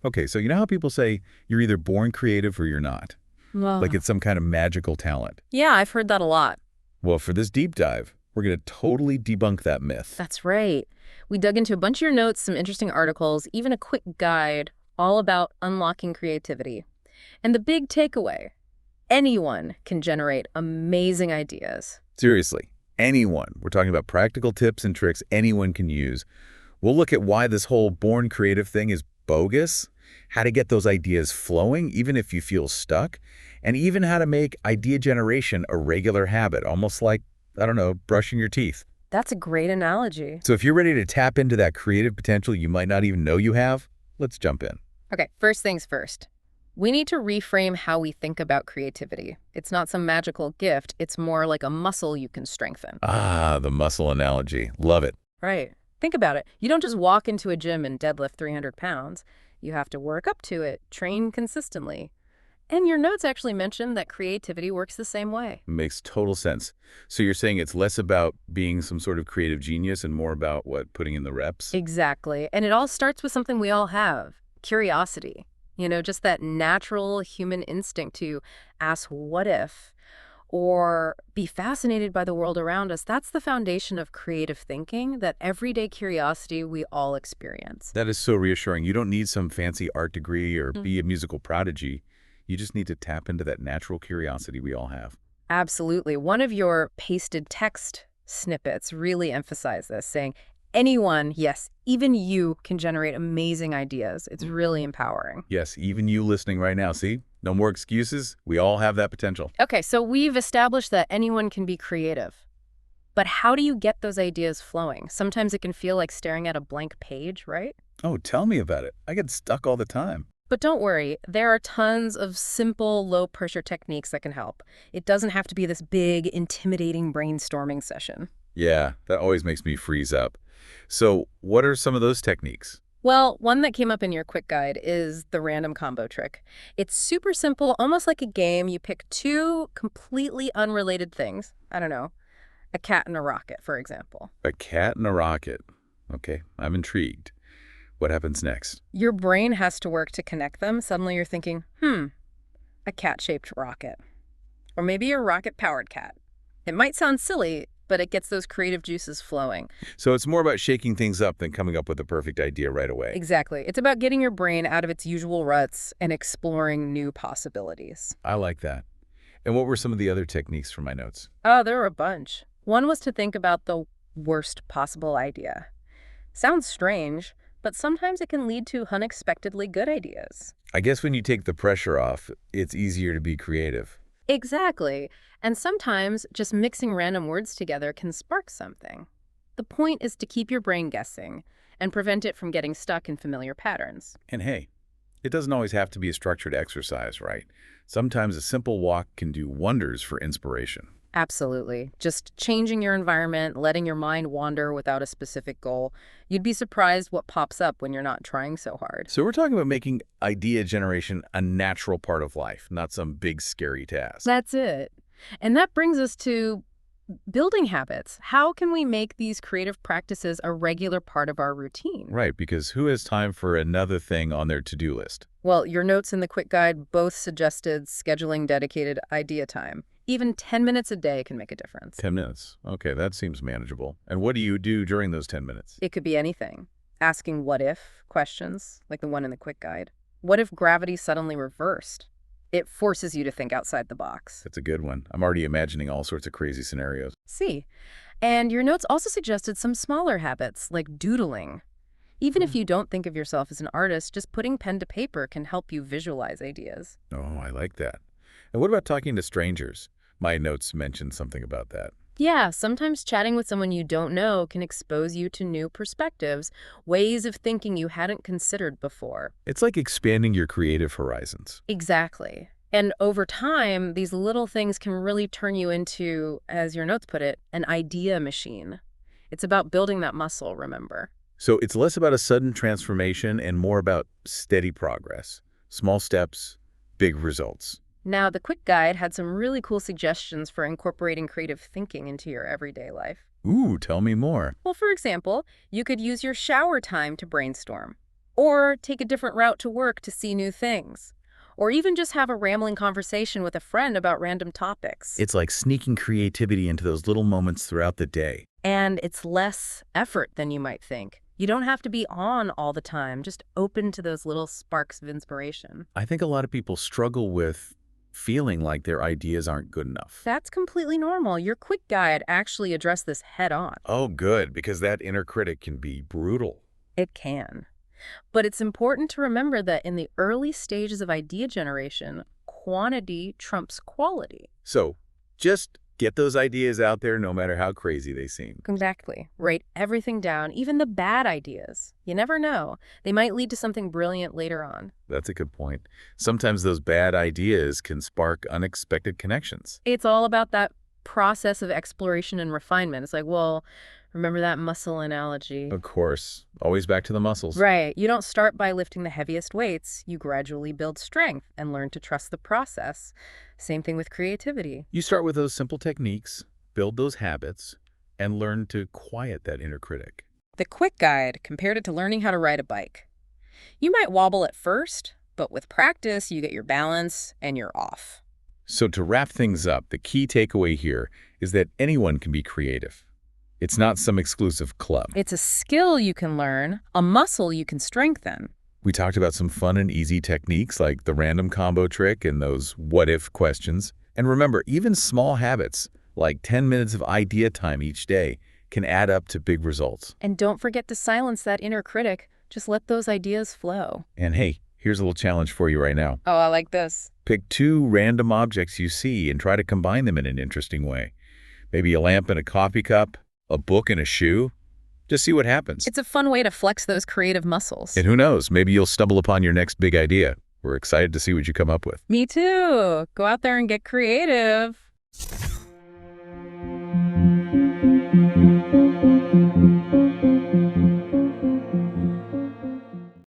Okay, so you know how people say you're either born creative or you're not? Like Ugh. it's some kind of magical talent. Yeah, I've heard that a lot. Well, for this deep dive, we're going to totally debunk that myth. That's right. We dug into a bunch of your notes, some interesting articles, even a quick guide all about unlocking creativity. And the big takeaway, anyone can generate amazing ideas. Seriously, anyone. We're talking about practical tips and tricks anyone can use. We'll look at why this whole born creative thing is bogus, how to get those ideas flowing even if you feel stuck, and even how to make idea generation a regular habit, almost like, I don't know, brushing your teeth. That's a great analogy. So if you're ready to tap into that creative potential you might not even know you have, let's jump in. Okay, first things first. We need to reframe how we think about creativity. It's not some magical gift, it's more like a muscle you can strengthen. Ah, the muscle analogy. Love it. Right. Think about it. You don't just walk into a gym and deadlift 300 pounds. You have to work up to it, train consistently. And your notes actually mention that creativity works the same way. Makes total sense. So you're saying it's less about being some sort of creative genius and more about what, putting in the reps? Exactly. And it all starts with something we all have, curiosity. Just that natural human instinct to ask what if or be fascinated by the world around us. That's the foundation of creative thinking, that everyday curiosity we all experience. That is so reassuring. You don't need some fancy art degree or Mm. be a musical prodigy. You just need to tap into that natural curiosity we all have. Absolutely. One of your pasted text snippets really emphasized this, saying, anyone, yes, even you can generate amazing ideas. It's really empowering. Yes, even you listening right now, see? No more excuses. We all have that potential. Okay, so we've established that anyone can be creative. But how do you get those ideas flowing? Sometimes it can feel like staring at a blank page, right? Oh, tell me about it. I get stuck all the time. But don't worry, there are tons of simple, low-pressure techniques that can help. It doesn't have to be this big, intimidating brainstorming session. Yeah, that always makes me freeze up. So what are some of those techniques? Well, one that came up in your quick guide is the random combo trick. It's super simple, almost like a game. You pick two completely unrelated things. I don't know, a cat and a rocket, for example. A cat and a rocket. Okay, I'm intrigued. What happens next? Your brain has to work to connect them. Suddenly you're thinking, a cat-shaped rocket. Or maybe a rocket-powered cat. It might sound silly, but it gets those creative juices flowing. So it's more about shaking things up than coming up with the perfect idea right away. Exactly. It's about getting your brain out of its usual ruts and exploring new possibilities. I like that. And what were some of the other techniques from my notes? Oh, there were a bunch. One was to think about the worst possible idea. Sounds strange, but sometimes it can lead to unexpectedly good ideas. I guess when you take the pressure off, it's easier to be creative. Exactly. And sometimes just mixing random words together can spark something. The point is to keep your brain guessing and prevent it from getting stuck in familiar patterns. And hey, it doesn't always have to be a structured exercise, right? Sometimes a simple walk can do wonders for inspiration. Absolutely. Just changing your environment, letting your mind wander without a specific goal. You'd be surprised what pops up when you're not trying so hard. So we're talking about making idea generation a natural part of life, not some big scary task. That's it. And that brings us to building habits. How can we make these creative practices a regular part of our routine? Right, because who has time for another thing on their to-do list? Well, your notes in the quick guide both suggested scheduling dedicated idea time. Even 10 minutes a day can make a difference. 10 minutes. Okay, that seems manageable. And what do you do during those 10 minutes? It could be anything. Asking what if questions, like the one in the quick guide. What if gravity suddenly reversed? It forces you to think outside the box. That's a good one. I'm already imagining all sorts of crazy scenarios. See? And your notes also suggested some smaller habits, like doodling. Even if you don't think of yourself as an artist, just putting pen to paper can help you visualize ideas. Oh, I like that. And what about talking to strangers? My notes mentioned something about that. Yeah, sometimes chatting with someone you don't know can expose you to new perspectives, ways of thinking you hadn't considered before. It's like expanding your creative horizons. Exactly. And over time, these little things can really turn you into, as your notes put it, an idea machine. It's about building that muscle, remember? So it's less about a sudden transformation and more about steady progress. Small steps, big results. Now, the quick guide had some really cool suggestions for incorporating creative thinking into your everyday life. Ooh, tell me more. Well, for example, you could use your shower time to brainstorm. Or take a different route to work to see new things. Or even just have a rambling conversation with a friend about random topics. It's like sneaking creativity into those little moments throughout the day. And it's less effort than you might think. You don't have to be on all the time, just open to those little sparks of inspiration. I think a lot of people struggle with feeling like their ideas aren't good enough. That's completely normal. Your quick guide actually addressed this head on. Oh, good, because that inner critic can be brutal. It can. But it's important to remember that in the early stages of idea generation, quantity trumps quality. So just get those ideas out there no matter how crazy they seem. Exactly. Write everything down, even the bad ideas. You never know. They might lead to something brilliant later on. That's a good point. Sometimes those bad ideas can spark unexpected connections. It's all about that process of exploration and refinement. It's like, well, remember that muscle analogy? Of course, always back to the muscles. Right. You don't start by lifting the heaviest weights. You gradually build strength and learn to trust the process. Same thing with creativity. You start with those simple techniques, build those habits, and learn to quiet that inner critic. The quick guide compared it to learning how to ride a bike. You might wobble at first, but with practice, you get your balance and you're off. So to wrap things up, the key takeaway here is that anyone can be creative. It's not some exclusive club. It's a skill you can learn, a muscle you can strengthen. We talked about some fun and easy techniques like the random combo trick and those what-if questions. And remember, even small habits, like 10 minutes of idea time each day, can add up to big results. And don't forget to silence that inner critic. Just let those ideas flow. And hey, here's a little challenge for you right now. Oh, I like this. Pick 2 random objects you see and try to combine them in an interesting way. Maybe a lamp and a coffee cup, a book and a shoe. Just see what happens. It's a fun way to flex those creative muscles. And who knows, maybe you'll stumble upon your next big idea. We're excited to see what you come up with. Me too. Go out there and get creative.